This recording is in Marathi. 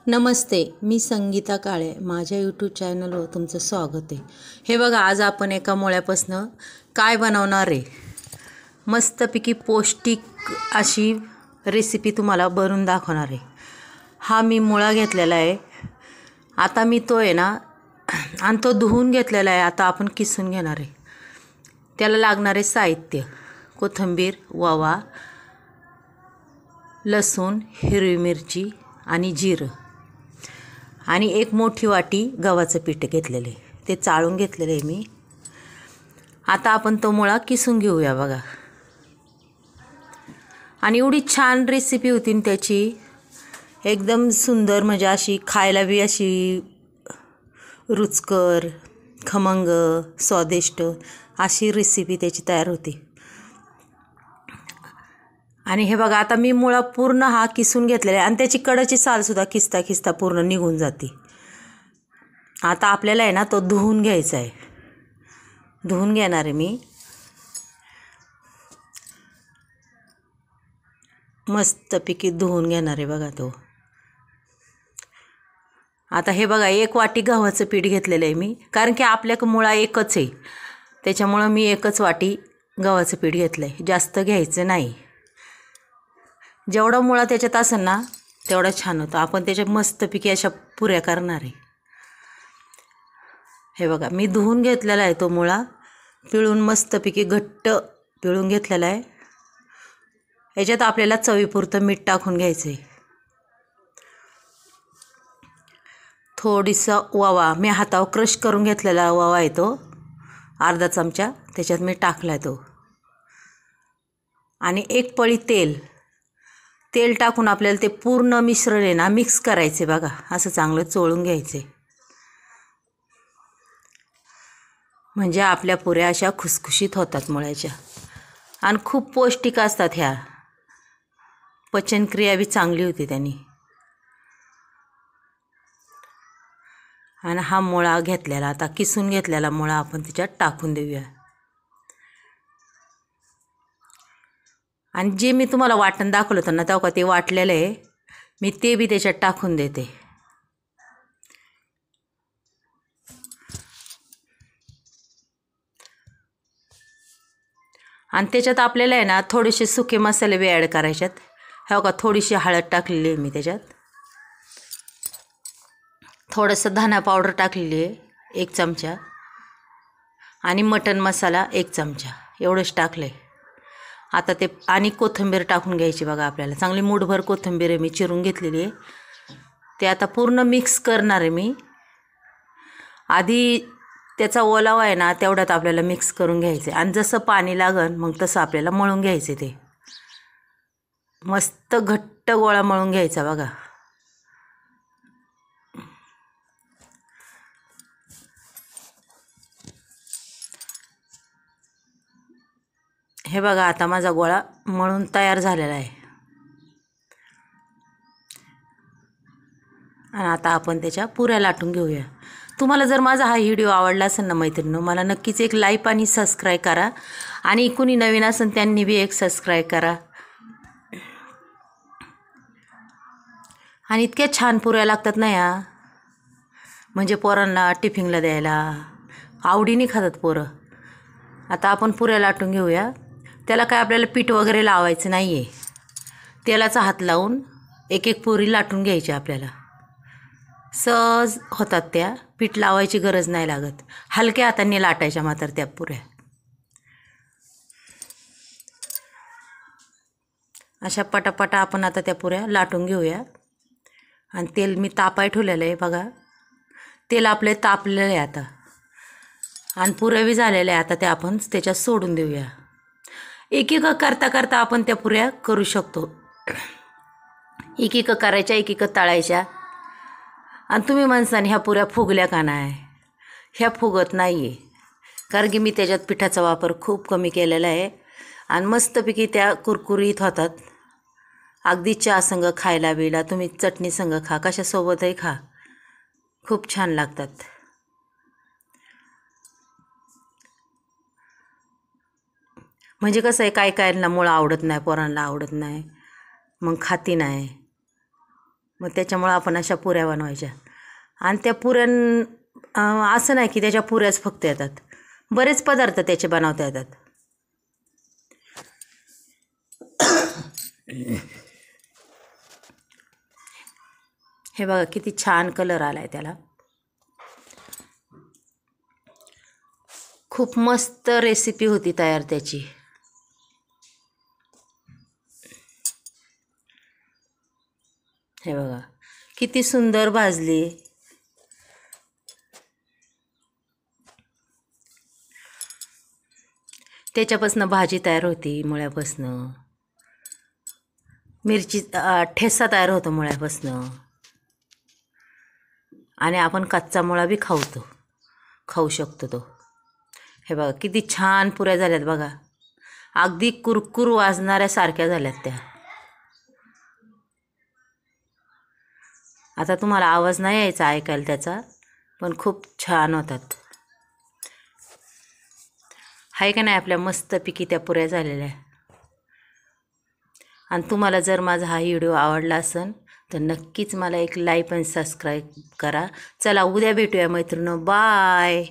नमस्ते, मी संगीता काळे. माझ्या यूट्यूब चॅनलवर तुमचं स्वागत आहे. हे बघा, आज आपण एका मुळ्यापासनं काय बनवणार आहे. मस्तपैकी पौष्टिक अशी रेसिपी तुम्हाला बनवून दाखवणार आहे. हा मी मुळा घेतलेला आहे. आता मी तो आहे ना आणि तो धुवून घेतलेला आहे. आता आपण किसून घेणार आहे. त्याला लागणारे साहित्य: कोथिंबीर, ओवा, लसूण, हिरवी मिरची आणि जिरं आणि एक मोठी वाटी गव्हाचं पीठ घेतलेलं आहे. ते चाळून घेतलेलं आहे मी. आता आपण तो मुळा किसून घेऊया बघा. आणि एवढी छान रेसिपी होती न त्याची, एकदम सुंदर, म्हणजे अशी खायला बी अशी रुचकर, खमंग, स्वादिष्ट अशी रेसिपी त्याची तयार होती. आणि हे बघा, आता मी मुळा पूर्ण हा किसून घेतलेला आहे आणि त्याची कडाची सालसुद्धा खिसता खिसता पूर्ण निघून जाते. आता आपल्याला आहे ना तो धुवून घ्यायचा आहे. धुवून घेणार आहे मी. मस्तपैकी धुवून घेणार आहे बघा तो. आता हे बघा, एक वाटी गव्हाचं पीठ घेतलेलं आहे मी, कारण की आपल्या मुळा एकच आहे, त्याच्यामुळं मी एकच वाटी गव्हाचं पीठ घेतलं आहे. जास्त घ्यायचं नाही. जेवढा मुळा त्याच्यात असेल ना तेवढा छान होतं. आपण त्याच्यात मस्तपैकी अशा पुऱ्या करणार आहे. हे बघा, मी धुवून घेतलेला आहे तो मुळा, पिळून मस्तपैकी घट्ट पिळून घेतलेला आहे. याच्यात आपल्याला चवीपुरतं मीठ टाकून घ्यायचं आहे. थोडीसा ओवा, मी हातावर क्रश करून घेतलेला ओवा आहे तो, अर्धा चमचा त्याच्यात मी टाकला आहे तो. आणि एक पळी तेल टाकून आपल्याला ते पूर्ण मिश्रण आहे ना मिक्स करायचे बघा. असं चांगलं चोळून घ्यायचे, म्हणजे आपल्या पुऱ्या अशा खुसखुशीत होतात मुळ्याच्या. आणि खूप पौष्टिक असतात ह्या. पचनक्रिया बी चांगली होती त्यांनी. आणि हा मुळा घेतलेला, आता किसून घेतलेला मुळा आपण त्याच्यात टाकून देऊया. आणि जे मी तुम्हाला वाटण दाखवलं होतं ना तेव्हा ते वाटलेलं आहे मी, ते बी त्याच्यात टाकून देते. आणि त्याच्यात आपल्याला आहे ना थोडेसे सुके मसाले बी ॲड करायच्यात. हे बघा, थोडीशी हळद टाकलेली आहे मी त्याच्यात, थोडंसं धना पावडर टाकलेली आहे 1 चमचा, आणि मटण मसाला 1 चमचा, एवढंच टाकलं आहे. आता ते आणि कोथिंबीर टाकून घ्यायची बघा आपल्याला. चांगली मूठभर कोथिंबीर आहे मी चिरून घेतलेली आहे. ते आता पूर्ण मिक्स करणार आहे मी. आधी त्याचा ओलावा आहे ना तेवढ्यात आपल्याला मिक्स करून घ्यायचं आहे. आणि जसं पाणी लागन मग तसं आपल्याला मळून घ्यायचं. ते मस्त घट्ट गोळा मळून घ्यायचा बघा. हे बघा, आता माझा गोळा मळून तयार झालेला आहे. आणि आता आपण त्याच्या पुऱ्या लाटून घेऊया. तुम्हाला जर माझा हा व्हिडिओ आवडला असेल ना मैत्रिणींनो, मला नक्कीच एक लाईक आणि सबस्क्राईब करा. आणि कोणी नवीन असेल त्यांनी बी एक सबस्क्राईब करा. आणि इतक्या छान पुऱ्या लागतात ना या, म्हणजे पोरांना टिफिनला द्यायला आवडीने खातात पोरं. आता आपण पुऱ्या लाटून घेऊया. त्याला काय आपल्याला पीठ वगैरे लावायचं नाही आहे. तेलाचा हात लावून एक एक पुरी लाटून घ्यायची आपल्याला. सहज होतात त्या, पीठ लावायची गरज नाही लागत. हलक्या हातांनी लाटायच्या मात्र त्या पुऱ्या. अशा पटापटा आपण आता त्या पुऱ्या लाटून घेऊया. आणि तेल मी तापाय ठेवलेलं आहे बघा. तेल आपले तापलेलं आहे आता. आणि पुऱ्या बी झालेल्या आहे. आता त्या आपण त्याच्यात सोडून देऊया. एक एक करता करता आपण त्या पुऱ्या करू शकतो. एक एक करायच्या, एक एक तळायच्या. आणि तुम्ही म्हणसान ह्या पुऱ्या फुगल्या का नाही? ह्या फुगत नाही आहे, कारण की मी त्याच्यात पिठाचा वापर खूप कमी केलेला आहे. आणि मस्तपैकी त्या कुरकुरीत होतात. अगदी चहा संग खायला बिला, तुम्ही चटणी संग खा, कशासोबतही खा, खूप छान लागतात. म्हणजे कसं आहे, काय कायला मुळा आवडत नाही, पोरांना आवडत नाही, मग खाती नाही. मग त्याच्यामुळं आपण अशा पुऱ्या बनवायच्या. आणि त्या पुऱ्या असं नाही की त्याच्या पुऱ्याच फक्त येतात, बरेच पदार्थ त्याचे बनवता येतात. हे बघा किती छान कलर आला आहे त्याला. खूप मस्त रेसिपी होती तयार त्याची. हे बघा किती सुंदर भाजली. त्याच्यापासून भाजी तयार होती, मुळ्यापासनं मिरची ठेसा तयार होतो मुळ्यापासनं. आणि आपण कच्चा मुळा बी खाऊ शकतो तो. हे बघा किती छान पुऱ्या झाल्यात बघा, अगदी कुरकुर वाजणाऱ्यासारख्या झाल्यात त्या. आता तुम्हाला आवाज नाही यायचा ऐकायला त्याचा, पण खूप छान होतात. आहे का नाही आपल्या मस्तपैकी त्या पुऱ्या झालेल्या. आणि तुम्हाला जर माझा हा व्हिडिओ आवडला असेल तर नक्कीच मला एक लाईक आणि सबस्क्राईब करा. चला उद्या भेटूया मैत्रिणी, बाय.